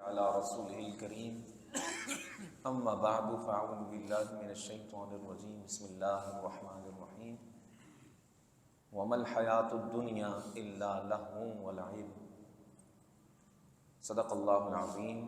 على رسوله الكريم أما بعد فأعوذ بالله من الشيطان الرجيم بسم الله الرحمن الرحيم وما الحياة الدنيا إلا لهو ولعب صدق الله العظيم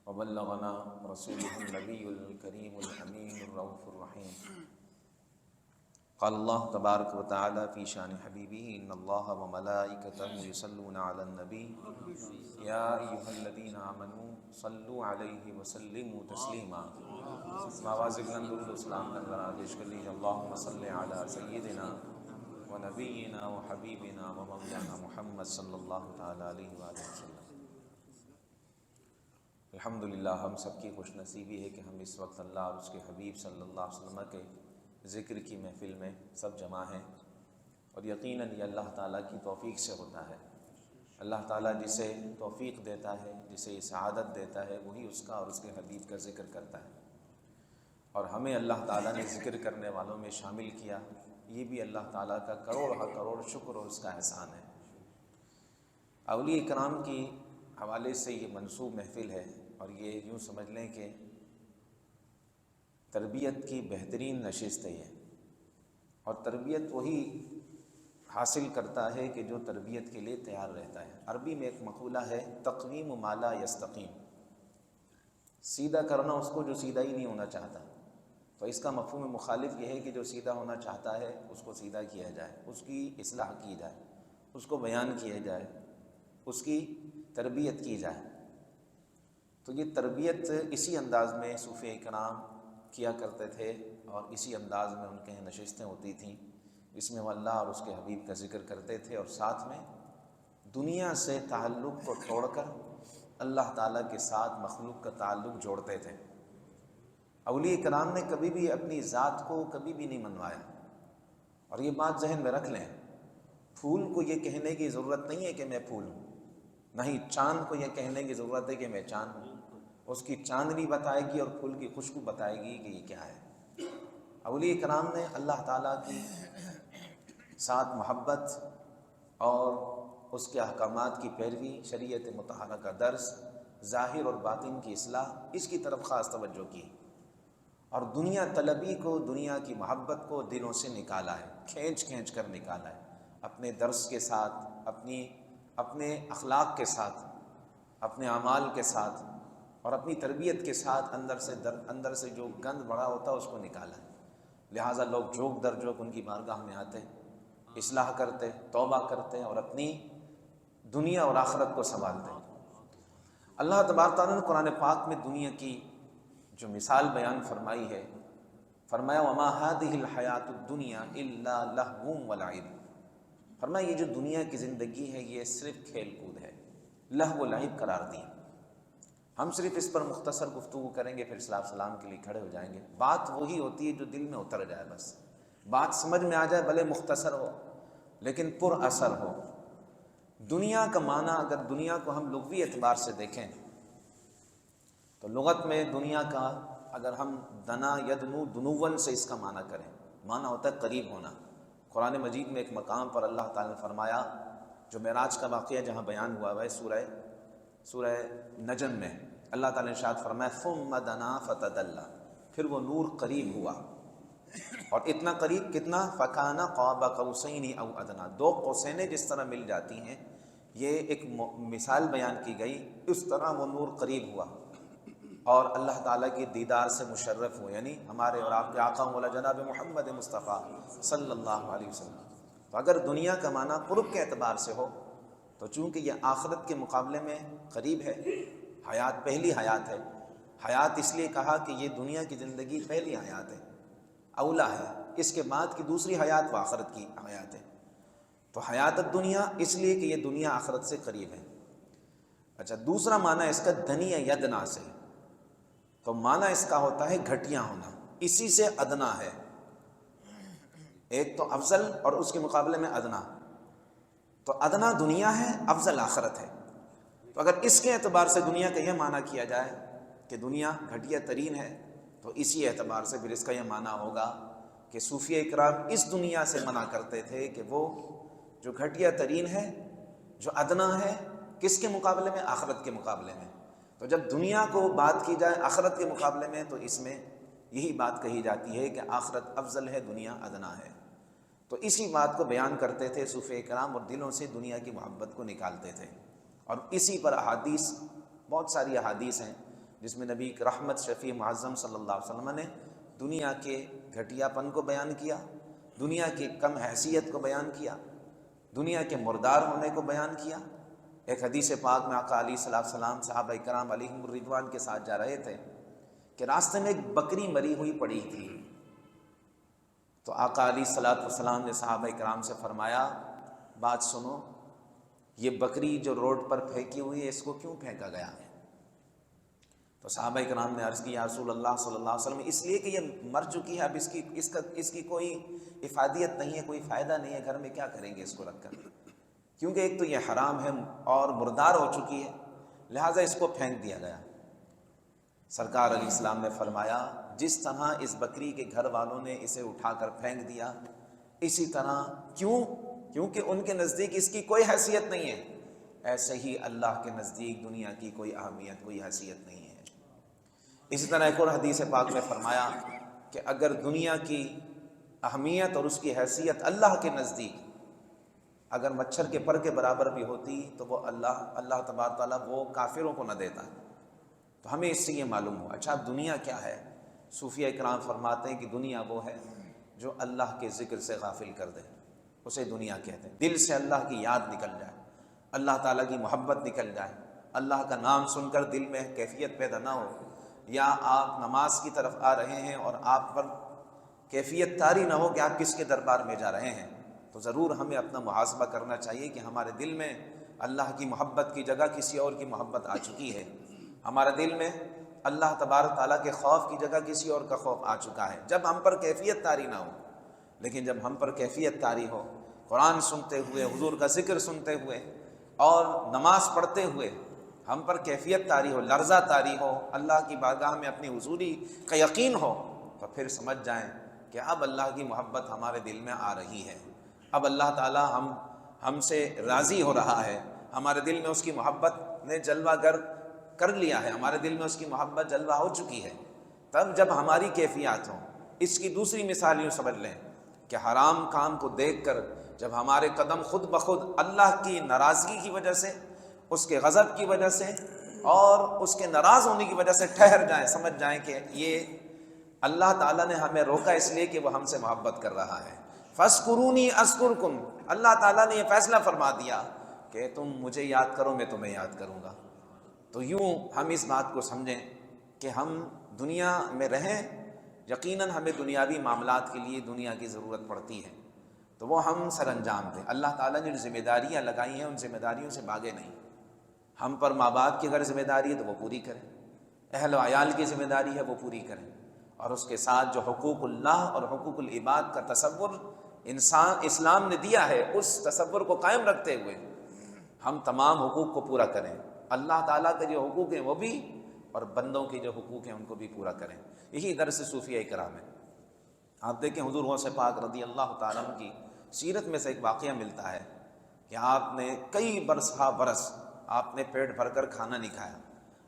وبلغنا رسوله النبي الكريم الأمين الرؤوف الرحيم قال الله تبارك وتعالى في شان حبيبه إن الله وملائكته يصلون على النبي يا أيها الذين آمنوا صلوا عليه وسلموا تسليما آواز بلند درود و سلام کا آدیش کر لیجیے اللهم صل على سيدنا ونبينا وحبيبنا ومولانا محمد صلی اللہ تعالی علیہ وآلہ وسلم۔ الحمدللہ ہم سب کی خوش نصیبی ہے کہ ہم اس وقت اللہ اور اس کے حبیب صلی اللہ علیہ وسلم کے ذکر کی محفل میں سب جمع ہیں، اور یقیناً یہ اللہ تعالیٰ کی توفیق سے ہوتا ہے۔ اللہ تعالیٰ جسے توفیق دیتا ہے، جسے سعادت دیتا ہے، وہی اس کا اور اس کے حبیب کا ذکر کرتا ہے، اور ہمیں اللہ تعالیٰ نے ذکر کرنے والوں میں شامل کیا، یہ بھی اللہ تعالیٰ کا کروڑ شکر اور اس کا احسان ہے۔ اولیاء کرام کی حوالے سے یہ منسوب محفل ہے، اور یہ یوں سمجھ لیں کہ تربیت کی بہترین نشست ہے یہ، اور تربیت وہی حاصل کرتا ہے کہ جو تربیت کے لیے تیار رہتا ہے۔ عربی میں ایک مقولہ ہے تقویم ما لا یستقیم، سیدھا کرنا اس کو جو سیدھا ہی نہیں ہونا چاہتا، تو اس کا مفہوم مخالف یہ ہے کہ جو سیدھا ہونا چاہتا ہے اس کو سیدھا کیا جائے، اس کی اصلاح کی جائے، اس کو بیان کیا جائے، اس کی تربیت کی جائے۔ تو یہ تربیت اسی انداز میں صوفیاء کرام کیا کرتے تھے، اور اسی انداز میں ان کے نشستیں ہوتی تھیں جس میں وہ اللہ اور اس کے حبیب کا ذکر کرتے تھے، اور ساتھ میں دنیا سے تعلق کو چھوڑ کر اللہ تعالیٰ کے ساتھ مخلوق کا تعلق جوڑتے تھے۔ اولیاء کرام نے کبھی بھی اپنی ذات کو کبھی بھی نہیں منوایا، اور یہ بات ذہن میں رکھ لیں، پھول کو یہ کہنے کی ضرورت نہیں ہے کہ میں پھول ہوں، نہیں چاند کو یہ کہنے کی ضرورت ہے کہ میں چاند ہوں، اس کی چاندنی بتائے گی اور پھول کی خوشبو بتائے گی کہ یہ کیا ہے۔ اولیاء کرام نے اللہ تعالیٰ کی ساتھ محبت اور اس کے احکامات کی پیروی، شریعت مطہرہ کا درس، ظاہر اور باطن کی اصلاح، اس کی طرف خاص توجہ کی، اور دنیا طلبی کو، دنیا کی محبت کو دلوں سے نکالا ہے، کھینچ کر نکالا ہے، اپنے درس کے ساتھ، اپنے اخلاق کے ساتھ، اپنے اعمال کے ساتھ اور اپنی تربیت کے ساتھ اندر سے جو گند بڑا ہوتا ہے اس کو نکالا ہے۔ لہٰذا لوگ جوک در جوک ان کی بارگاہ میں آتے، اصلاح کرتے، توبہ کرتے، اور اپنی دنیا اور آخرت کو سنبھالتے۔ اللہ تبارک تعالیٰ نے قرآن پاک میں دنیا کی جو مثال بیان فرمائی ہے، فرمایا وما هذه الحیات الدنیا الا لہو ولعب، فرمایا یہ جو دنیا کی زندگی ہے یہ صرف کھیل کود ہے، لہو و لعب قرار دی۔ ہم صرف اس پر مختصر گفتگو کریں گے، پھر اصلاح سلام کے لیے کھڑے ہو جائیں گے۔ بات وہی ہوتی ہے جو دل میں اتر جائے، بس بات سمجھ میں آ جائے، بھلے مختصر ہو لیکن پر اثر ہو۔ دنیا کا معنی اگر دنیا کو ہم لغوی اعتبار سے دیکھیں تو لغت میں دنیا کا اگر ہم دنا یدنو دنون سے اس کا معنی کریں، معنی ہوتا ہے قریب ہونا۔ قرآن مجید میں ایک مقام پر اللہ تعالیٰ نے فرمایا، جو معراج کا واقعہ جہاں بیان ہوا ہے سورہ نجم میں، اللہ تعالیٰ نے ارشاد فرمایا ثم دنا فتدلی، پھر وہ نور قریب ہوا، اور اتنا قریب کتنا، فکان قاب قوسین او ادنی، دو قوسینیں جس طرح مل جاتی ہیں، یہ ایک مثال بیان کی گئی، اس طرح وہ نور قریب ہوا اور اللہ تعالیٰ کی دیدار سے مشرف ہوئے، یعنی ہمارے اور آپ کے آقا مولا جناب محمد مصطفیٰ صلی اللہ علیہ وسلم۔ تو اگر دنیا کا معنی قرب کے اعتبار سے ہو تو چونکہ یہ آخرت کے مقابلے میں قریب ہے، حیات پہلی حیات ہے، حیات اس لیے کہا کہ یہ دنیا کی زندگی پہلی حیات ہے، اولا ہے، اس کے بعد کی دوسری حیات وہ آخرت کی حیات ہے، تو حیات الدنیا اس لیے کہ یہ دنیا آخرت سے قریب ہے۔ اچھا، دوسرا معنی اس کا دنی یدنا سے، تو معنی اس کا ہوتا ہے گھٹیا ہونا، اسی سے ادنا ہے، ایک تو افضل اور اس کے مقابلے میں ادنا، تو ادنا دنیا ہے، افضل آخرت ہے۔ تو اگر اس کے اعتبار سے دنیا کا یہ معنی کیا جائے کہ دنیا گھٹیا ترین ہے، تو اسی اعتبار سے پھر اس کا یہ معنی ہوگا کہ صوفیاء اکرام اس دنیا سے منع کرتے تھے کہ وہ جو گھٹیا ترین ہے، جو ادنا ہے، کس کے مقابلے میں؟ آخرت کے مقابلے میں۔ تو جب دنیا کو بات کی جائے آخرت کے مقابلے میں تو اس میں یہی بات کہی جاتی ہے کہ آخرت افضل ہے، دنیا ادنا ہے۔ تو اسی بات کو بیان کرتے تھے صوفیہ کرام، اور دلوں سے دنیا کی محبت کو نکالتے تھے، اور اسی پر احادیث، بہت ساری احادیث ہیں جس میں نبی رحمت شفیع معظم صلی اللہ علیہ وسلم نے دنیا کے گھٹیا پن کو بیان کیا، دنیا کی کم حیثیت کو بیان کیا، دنیا کے مردار ہونے کو بیان کیا۔ ایک حدیث پاک میں آقا علیہ الصلوۃ والسلام صحابہ کرام علیہم الرضوان کے ساتھ جا رہے تھے کہ راستے میں ایک بکری مری ہوئی پڑی تھی، تو آقا علیہ الصلوۃ والسلام نے صحابہ کرام سے فرمایا، بات سنو، یہ بکری جو روڈ پر پھینکی ہوئی ہے اس کو کیوں پھینکا گیا ہے؟ تو صحابہ کرام نے عرض کی، یا رسول اللہ صلی اللہ علیہ وسلم، اس لیے کہ یہ مر چکی ہے، اب اس کی کوئی افادیت نہیں ہے، کوئی فائدہ نہیں ہے، گھر میں کیا کریں گے اس کو رکھ کر، کیونکہ ایک تو یہ حرام ہے اور مردار ہو چکی ہے، لہٰذا اس کو پھینک دیا گیا۔ سرکار علیہ السلام نے فرمایا، جس طرح اس بکری کے گھر والوں نے اسے اٹھا کر پھینک دیا، اسی طرح کیونکہ ان کے نزدیک اس کی کوئی حیثیت نہیں ہے، ایسے ہی اللہ کے نزدیک دنیا کی کوئی اہمیت، کوئی حیثیت نہیں ہے۔ اسی طرح ایک اور حدیث پاک میں فرمایا کہ اگر دنیا کی اہمیت اور اس کی حیثیت اللہ کے نزدیک اگر مچھر کے پر کے برابر بھی ہوتی تو وہ اللہ تبارک تعالیٰ وہ کافروں کو نہ دیتا۔ تو ہمیں اس سے یہ معلوم ہوا، اچھا دنیا کیا ہے؟ صوفیہ کرام فرماتے ہیں کہ دنیا وہ ہے جو اللہ کے ذکر سے غافل کر دے، اسے دنیا کہتے ہیں۔ دل سے اللہ کی یاد نکل جائے، اللہ تعالیٰ کی محبت نکل جائے، اللہ کا نام سن کر دل میں کیفیت پیدا نہ ہو، یا آپ نماز کی طرف آ رہے ہیں اور آپ پر کیفیت طاری نہ ہو کہ آپ کس کے دربار میں جا رہے ہیں، تو ضرور ہمیں اپنا محاسبہ کرنا چاہیے کہ ہمارے دل میں اللہ کی محبت کی جگہ کسی اور کی محبت آ چکی ہے، ہمارے دل میں اللہ تبارک تعالیٰ کے خوف کی جگہ کسی اور کا خوف آ چکا ہے۔ جب ہم پر کیفیت طاری نہ ہو، لیکن جب ہم پر کیفیت طاری ہو، قرآن سنتے ہوئے، حضور کا ذکر سنتے ہوئے اور نماز پڑھتے ہوئے ہم پر کیفیت طاری ہو، لرزہ طاری ہو، اللہ کی بارگاہ میں اپنی حضوری کا یقین ہو، تو پھر سمجھ جائیں کہ اب اللہ کی محبت ہمارے دل میں آ رہی ہے، اب اللہ تعالیٰ ہم سے راضی ہو رہا ہے، ہمارے دل میں اس کی محبت نے جلوہ گر کر لیا ہے، ہمارے دل میں اس کی محبت جلوہ ہو چکی ہے۔ تب جب ہماری کیفیات ہوں، اس کی دوسری مثال یوں سمجھ لیں کہ حرام کام کو دیکھ کر جب ہمارے قدم خود بخود اللہ کی ناراضگی کی وجہ سے، اس کے غضب کی وجہ سے اور اس کے ناراض ہونے کی وجہ سے ٹھہر جائیں، سمجھ جائیں کہ یہ اللہ تعالیٰ نے ہمیں روکا اس لیے کہ وہ ہم سے محبت کر رہا ہے۔ فَاذْكُرُونِي أَذْكُرْكُمْ، اللہ تعالیٰ نے یہ فیصلہ فرما دیا کہ تم مجھے یاد کرو، میں تمہیں یاد کروں گا۔ تو یوں ہم اس بات کو سمجھیں کہ ہم دنیا میں رہیں، یقیناً ہمیں دنیاوی معاملات کے لیے دنیا کی ضرورت پڑتی ہے، تو وہ ہم سر انجام دیں۔ اللہ تعالیٰ نے جو ذمہ داریاں لگائی ہیں ان ذمہ داریوں سے بھاگے نہیں۔ ہم پر ماں باپ کی اگر ذمہ داری ہے تو وہ پوری کریں، اہل و عیال کی ذمہ داری ہے وہ پوری کریں، اور اس کے ساتھ جو حقوق اللہ اور حقوق العباد کا تصور اسلام نے دیا ہے، اس تصور کو قائم رکھتے ہوئے ہم تمام حقوق کو پورا کریں۔ اللہ تعالیٰ کے جو حقوق ہیں وہ بھی، اور بندوں کے جو حقوق ہیں ان کو بھی پورا کریں۔ یہی درس صوفیہ کرام ہے۔ آپ دیکھیں حضور غوث پاک رضی اللہ تعالیٰ عنہ کی سیرت میں سے ایک واقعہ ملتا ہے کہ آپ نے کئی برس آپ نے پیٹ بھر کر کھانا نہیں کھایا۔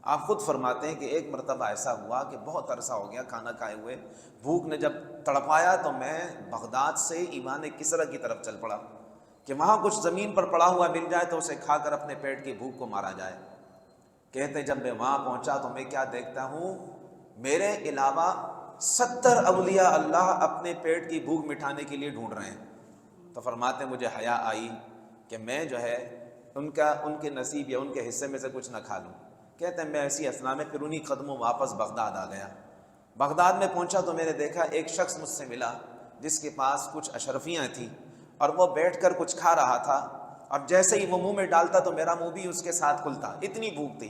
آپ خود فرماتے ہیں کہ ایک مرتبہ ایسا ہوا کہ بہت عرصہ ہو گیا کھانا کھائے ہوئے، بھوک نے جب تڑپایا تو میں بغداد سے ایوان کسرا کی طرف چل پڑا کہ وہاں کچھ زمین پر پڑا ہوا مل جائے تو اسے کھا کر اپنے پیٹ کی بھوک کو مارا جائے۔ کہتے جب میں وہاں پہنچا تو میں کیا دیکھتا ہوں، میرے علاوہ 70 اولیاء اللہ اپنے پیٹ کی بھوک مٹانے کے لیے ڈھونڈ رہے ہیں۔ تو فرماتے مجھے حیا آئی کہ میں جو ہے ان کے نصیب یا ان کے حصے میں سے کچھ نہ کھا لوں۔ کہتے ہیں میں ایسی اثنا میں پھر انہی قدموں واپس بغداد آ گیا۔ بغداد میں پہنچا تو میں نے دیکھا ایک شخص مجھ سے ملا جس کے پاس کچھ اشرفیاں تھیں، اور وہ بیٹھ کر کچھ کھا رہا تھا، اور جیسے ہی وہ منہ میں ڈالتا تو میرا منہ بھی اس کے ساتھ کھلتا، اتنی بھوک تھی۔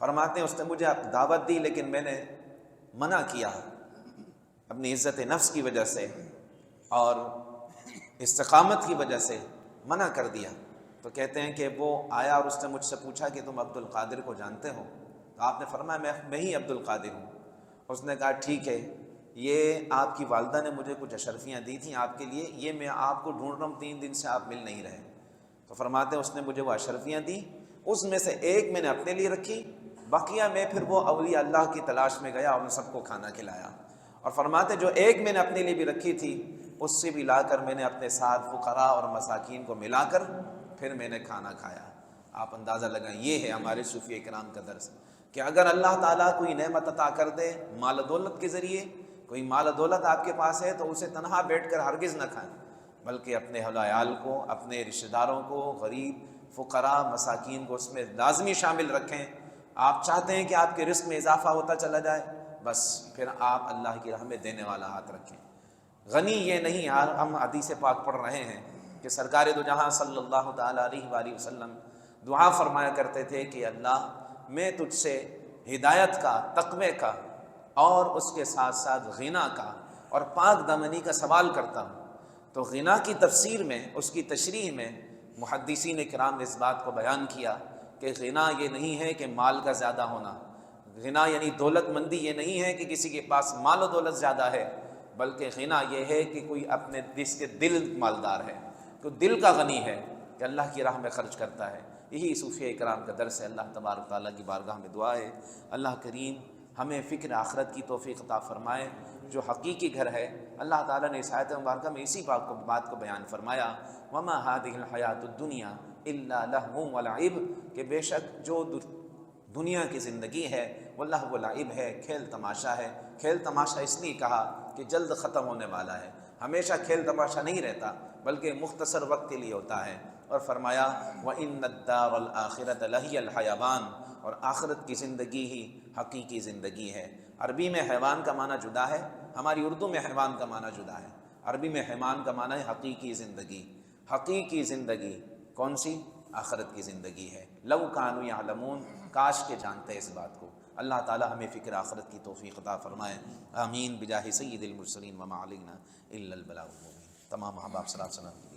فرماتے ہیں اس نے مجھے دعوت دی لیکن میں نے منع کیا، اپنی عزت نفس کی وجہ سے اور استقامت کی وجہ سے منع کر دیا۔ تو کہتے ہیں کہ وہ آیا اور اس نے مجھ سے پوچھا کہ تم عبد القادر کو جانتے ہو؟ تو آپ نے فرمایا میں ہی عبد القادر ہوں۔ اس نے کہا ٹھیک ہے، یہ آپ کی والدہ نے مجھے کچھ اشرفیاں دی تھیں آپ کے لیے، یہ میں آپ کو ڈھونڈ رہا ہوں، 3 دن سے آپ مل نہیں رہے۔ تو فرماتے ہیں اس نے مجھے وہ اشرفیاں دی، اس میں سے ایک میں نے اپنے لیے رکھی بقیہ میں پھر وہ اولیاء اللہ کی تلاش میں گیا اور ان سب کو کھانا کھلایا، اور فرماتے جو ایک میں نے اپنے لیے بھی رکھی تھی اس سے بھی لا کر میں نے اپنے ساتھ فقراء اور مساکین کو ملا کر پھر میں نے کھانا کھایا۔ آپ اندازہ لگائیں، یہ ہے ہمارے صوفیہ کرام کا درس کہ اگر اللہ تعالیٰ کوئی نعمت عطا کر دے مال و دولت کے ذریعے، کوئی مال و دولت آپ کے پاس ہے تو اسے تنہا بیٹھ کر ہرگز نہ کھائیں، بلکہ اپنے اہل و عیال کو، اپنے رشتہ داروں کو، غریب فقراء مساکین کو اس میں لازمی شامل رکھیں۔ آپ چاہتے ہیں کہ آپ کے رزق میں اضافہ ہوتا چلا جائے، بس پھر آپ اللہ کی راہ میں دینے والا ہاتھ رکھیں۔ غنی یہ نہیں، یار ہم حدیث پاک پڑھ رہے ہیں کہ سرکار دو جہاں صلی اللہ تعالیٰ علیہ وآلہ وسلم دعا فرمایا کرتے تھے کہ اللہ میں تجھ سے ہدایت کا، تقوی کا اور اس کے ساتھ ساتھ غنا کا اور پاک دامنی کا سوال کرتا ہوں۔ تو غنا کی تفسیر میں، اس کی تشریح میں محدثین کرام نے اس بات کو بیان کیا کہ غنا یہ نہیں ہے کہ مال کا زیادہ ہونا، غنا یعنی دولت مندی یہ نہیں ہے کہ کسی کے پاس مال و دولت زیادہ ہے، بلکہ غنا یہ ہے کہ کوئی اپنے جس کے دل مالدار ہے، تو دل کا غنی ہے کہ اللہ کی راہ میں خرچ کرتا ہے۔ یہی صوفیہ کرام کا درس ہے۔ اللہ تبارک تعالیٰ کی بارگاہ میں دعا ہے اللہ کریم ہمیں فکر آخرت کی توفیق عطا فرمائے۔ جو حقیقی گھر ہے، اللہ تعالیٰ نے اس آیت مبارکہ میں اسی بات کو بیان فرمایا، وما هذه الحیات الدنیا الا لہو ولعب، کہ بے شک جو دنیا کی زندگی ہے وہ لہو و لعب ہے، کھیل تماشا ہے۔ کھیل تماشا اس لیے کہا کہ جلد ختم ہونے والا ہے، ہمیشہ کھیل تماشا نہیں رہتا بلکہ مختصر وقت کے لیے ہوتا ہے۔ اور فرمایا وَإِنَّ الدَّارَ الْآخِرَةَ لَهِيَ الْحَيَوَانُ، اور آخرت کی زندگی ہی حقیقی زندگی ہے۔ عربی میں حیوان کا معنی جدا ہے، ہماری اردو میں حیوان کا معنی جدا ہے۔ عربی میں حیوان کا معنی ہے حقیقی زندگی۔ حقیقی زندگی کون سی؟ آخرت کی زندگی ہے۔ لو کانوا یعلمون، کاش کے جانتے اس بات کو۔ اللہ تعالی ہمیں فکر آخرت کی توفیق عطا فرمائے، آمین بجاہ سید المرسلین وما علینا الا البلاغ المبین۔ تمام احباب صلی اللہ علیہ وسلم